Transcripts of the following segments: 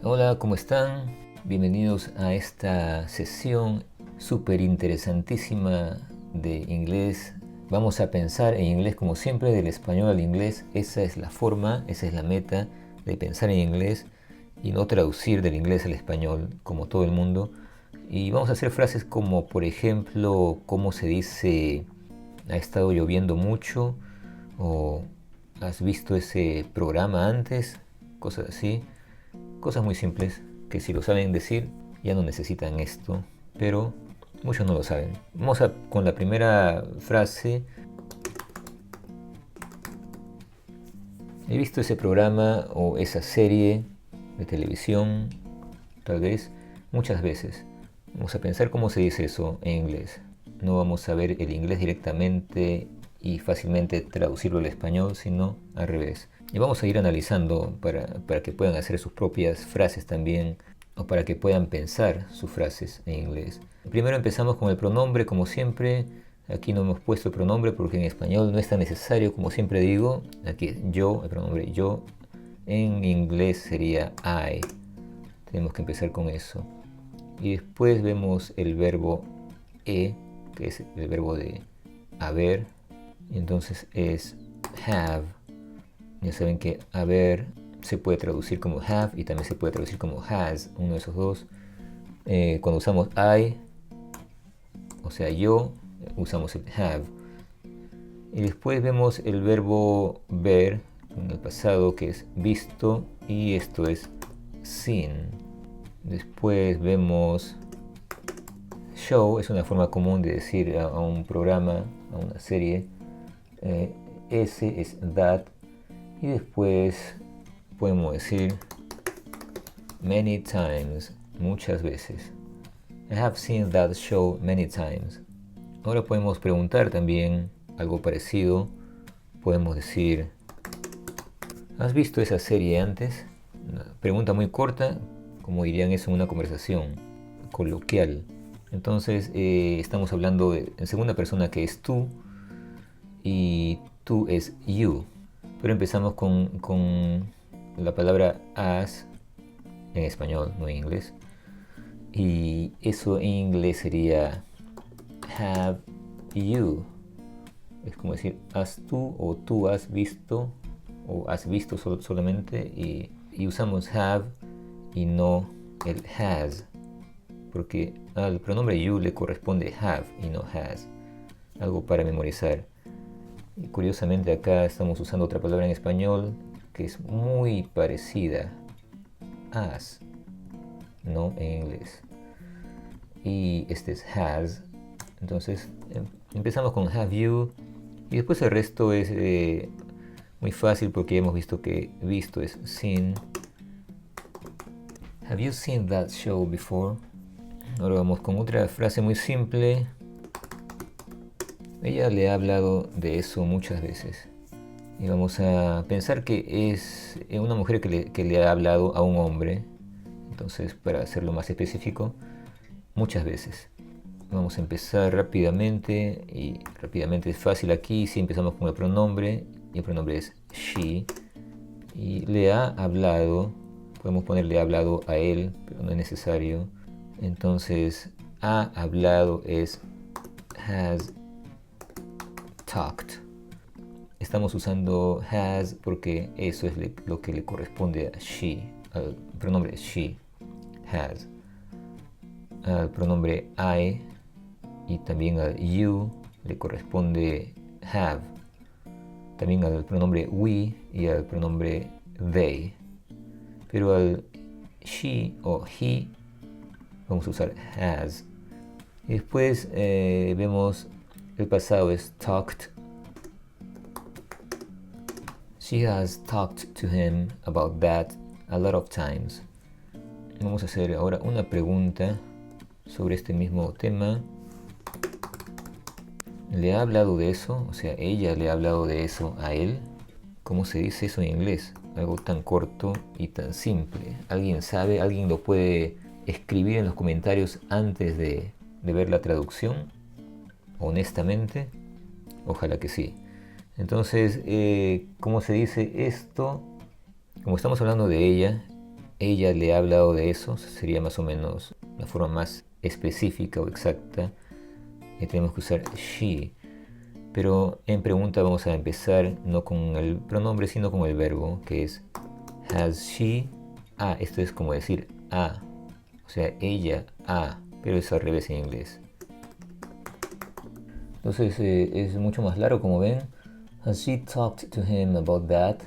Hola, ¿cómo están? Bienvenidos a esta sesión súper interesantísima de inglés. Vamos a pensar en inglés como siempre, del español al inglés. Esa es la forma, esa es la meta de pensar en inglés y no traducir del inglés al español como todo el mundo. Y vamos a hacer frases como, por ejemplo, cómo se dice ha estado lloviendo mucho o has visto ese programa antes, cosas así. Cosas muy simples que si lo saben decir ya no necesitan esto, pero muchos no lo saben. Con la primera frase. He visto ese programa o esa serie de televisión, tal vez, muchas veces. Vamos a pensar cómo se dice eso en inglés. No vamos a ver el inglés directamente y fácilmente traducirlo al español, sino al revés. Y vamos a ir analizando para que puedan hacer sus propias frases también o para que puedan pensar sus frases en inglés. Primero empezamos con el pronombre, como siempre. Aquí no hemos puesto el pronombre porque en español no es tan necesario, como siempre digo. Aquí yo, el pronombre yo. En inglés sería I. Tenemos que empezar con eso. Y después vemos el verbo que es el verbo de haber. Y entonces es have. Ya saben que haber se puede traducir como have y también se puede traducir como has, uno de esos dos. Cuando usamos I, o sea yo, usamos el have. Y después vemos el verbo ver en el pasado, que es visto, y esto es seen. Después vemos show, es una forma común de decir a un programa, a una serie. Ese es that. Y después podemos decir many times, muchas veces. I have seen that show many times. Ahora podemos preguntar también algo parecido. Podemos decir, ¿has visto esa serie antes? Una pregunta muy corta, como dirían eso en una conversación coloquial. Entonces estamos hablando en segunda persona, que es tú, y tú es you. Pero empezamos con la palabra as en español, no en inglés. Y eso en inglés sería have you. Es como decir, has tú o tú has visto o has visto solamente y usamos have y no el has, porque al pronombre you le corresponde have y no has. Algo para memorizar. Y curiosamente acá estamos usando otra palabra en español que es muy parecida, as, no en inglés. Y este es has. Entonces empezamos con have you y después el resto es muy fácil porque hemos visto que visto es seen. Have you seen that show before? Ahora vamos con otra frase muy simple. Ella le ha hablado de eso muchas veces. Y vamos a pensar que es una mujer que le ha hablado a un hombre. Entonces, para hacerlo más específico, muchas veces. Vamos a empezar rápidamente, y rápidamente es fácil aquí. Si empezamos con el pronombre, y el pronombre es she, y le ha hablado, podemos ponerle ha hablado a él, pero no es necesario. Entonces, ha hablado es has talked. Estamos usando has porque eso es lo que le corresponde a she, al pronombre she, has. Al pronombre I y también al you le corresponde have. También al pronombre we y al pronombre they. Pero al she o he vamos a usar has. Y después vemos el pasado es talked. She has talked to him about that a lot of times. Vamos a hacer ahora una pregunta sobre este mismo tema. ¿Le ha hablado de eso? O sea, ella le ha hablado de eso a él. ¿Cómo se dice eso en inglés? Algo tan corto y tan simple. ¿Alguien sabe? ¿Alguien lo puede escribir en los comentarios antes de ver la traducción? Honestamente, ojalá que sí. Entonces, ¿cómo se dice esto? Como estamos hablando de ella, ella le ha hablado de eso, sería más o menos la forma más específica o exacta. Tenemos que usar she. Pero en pregunta vamos a empezar no con el pronombre, sino con el verbo, que es has she. Esto es como decir o sea, ella pero es al revés en inglés. Entonces es mucho más largo, como ven. Has she talked to him about that?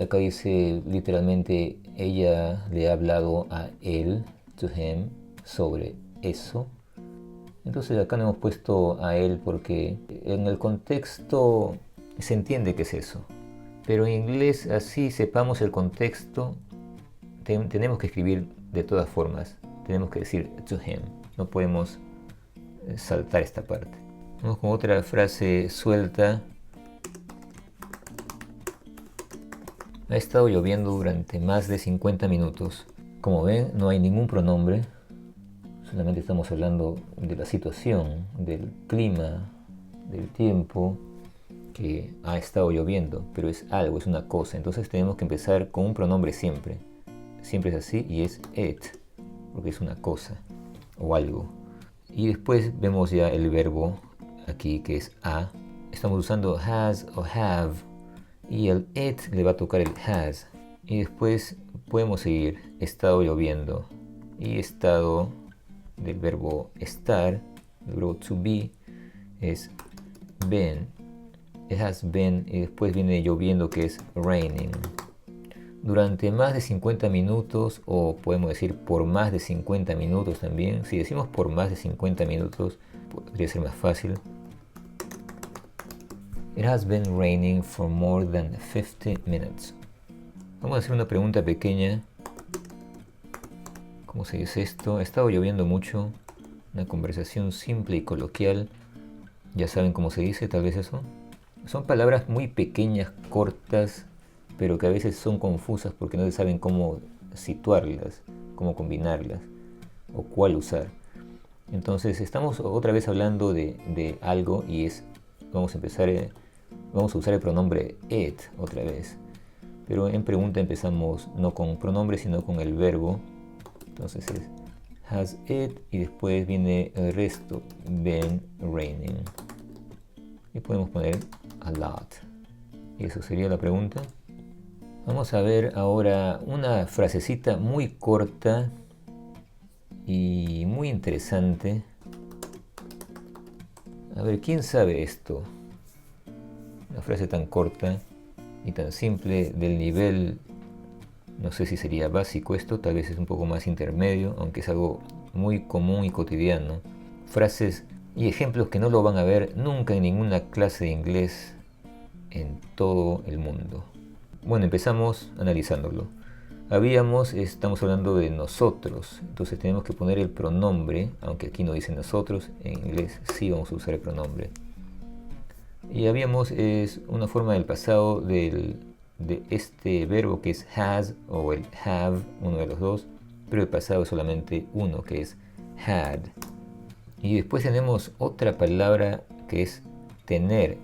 Acá dice literalmente ella le ha hablado a él, to him, sobre eso. Entonces acá no hemos puesto a él porque en el contexto se entiende que es eso. Pero en inglés, así sepamos el contexto, tenemos que escribir de todas formas. Tenemos que decir to him. No podemos saltar esta parte. Vamos con otra frase suelta. Ha estado lloviendo durante más de 50 minutos. Como ven, no hay ningún pronombre. Solamente estamos hablando de la situación, del clima, del tiempo, que ha estado lloviendo, pero es algo, es una cosa. Entonces tenemos que empezar con un pronombre siempre. Siempre es así y es it, porque es una cosa o algo. Y después vemos ya el verbo aquí que es a. Estamos usando has o have y el it le va a tocar el has. Y después podemos seguir estado lloviendo y estado del verbo estar, el verbo to be es been. It has been y después viene lloviendo que es raining. Durante más de 50 minutos o podemos decir por más de 50 minutos también. Si decimos por más de 50 minutos podría ser más fácil. It has been raining for more than 50 minutes. Vamos a hacer una pregunta pequeña. ¿Cómo se dice esto? Ha estado lloviendo mucho. Una conversación simple y coloquial. Ya saben cómo se dice, tal vez eso. Son palabras muy pequeñas, cortas, pero que a veces son confusas porque no se saben cómo situarlas, cómo combinarlas o cuál usar. Entonces estamos otra vez hablando de algo y vamos a usar el pronombre it otra vez. Pero en pregunta empezamos no con pronombre sino con el verbo. Entonces es has it y después viene el resto, been raining. Y podemos poner a lot. Y eso sería la pregunta. Vamos a ver ahora una frasecita muy corta y muy interesante. A ver, ¿quién sabe esto? Una frase tan corta y tan simple del nivel, no sé si sería básico esto, tal vez es un poco más intermedio, aunque es algo muy común y cotidiano. Frases y ejemplos que no lo van a ver nunca en ninguna clase de inglés en todo el mundo. Bueno, empezamos analizándolo. Estamos hablando de nosotros, entonces tenemos que poner el pronombre, aunque aquí no dice nosotros, en inglés sí vamos a usar el pronombre. Y es una forma del pasado de este verbo que es has o el have, uno de los dos, pero el pasado es solamente uno, que es had. Y después tenemos otra palabra que es tener,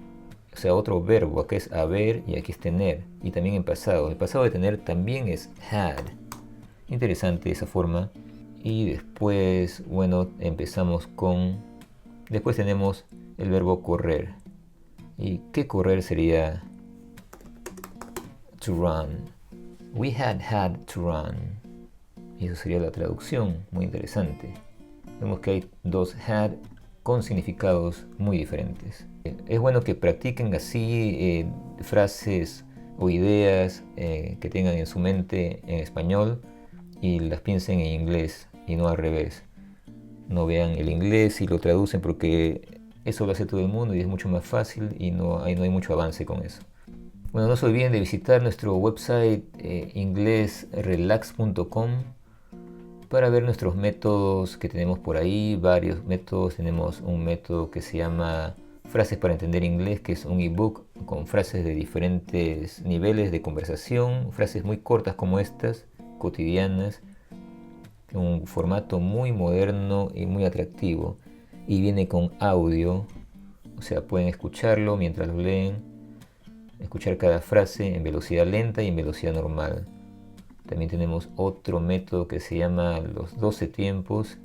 o sea, otro verbo, acá es haber y aquí es tener, y también en pasado. El pasado de tener también es had. Interesante esa forma. Y después, bueno, después tenemos el verbo correr. ¿Y qué correr sería? To run. We had to run. Y eso sería la traducción, muy interesante. Vemos que hay dos had con significados muy diferentes. Es bueno que practiquen así frases o ideas que tengan en su mente en español y las piensen en inglés y no al revés. No vean el inglés y lo traducen porque eso lo hace todo el mundo y es mucho más fácil y no hay mucho avance con eso. Bueno, no se olviden de visitar nuestro website inglesrelax.com para ver nuestros métodos que tenemos por ahí, varios métodos. Tenemos un método que se llama Frases para entender inglés, que es un ebook con frases de diferentes niveles de conversación, frases muy cortas como estas, cotidianas, un formato muy moderno y muy atractivo. Y viene con audio, o sea, pueden escucharlo mientras lo leen, escuchar cada frase en velocidad lenta y en velocidad normal. También tenemos otro método que se llama los 12 tiempos.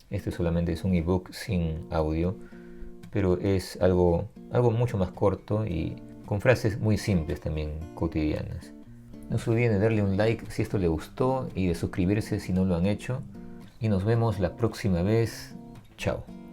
Este solamente es un ebook sin audio, pero es algo mucho más corto y con frases muy simples también cotidianas. No se olviden de darle un like si esto le gustó y de suscribirse si no lo han hecho. Y nos vemos la próxima vez. Chao.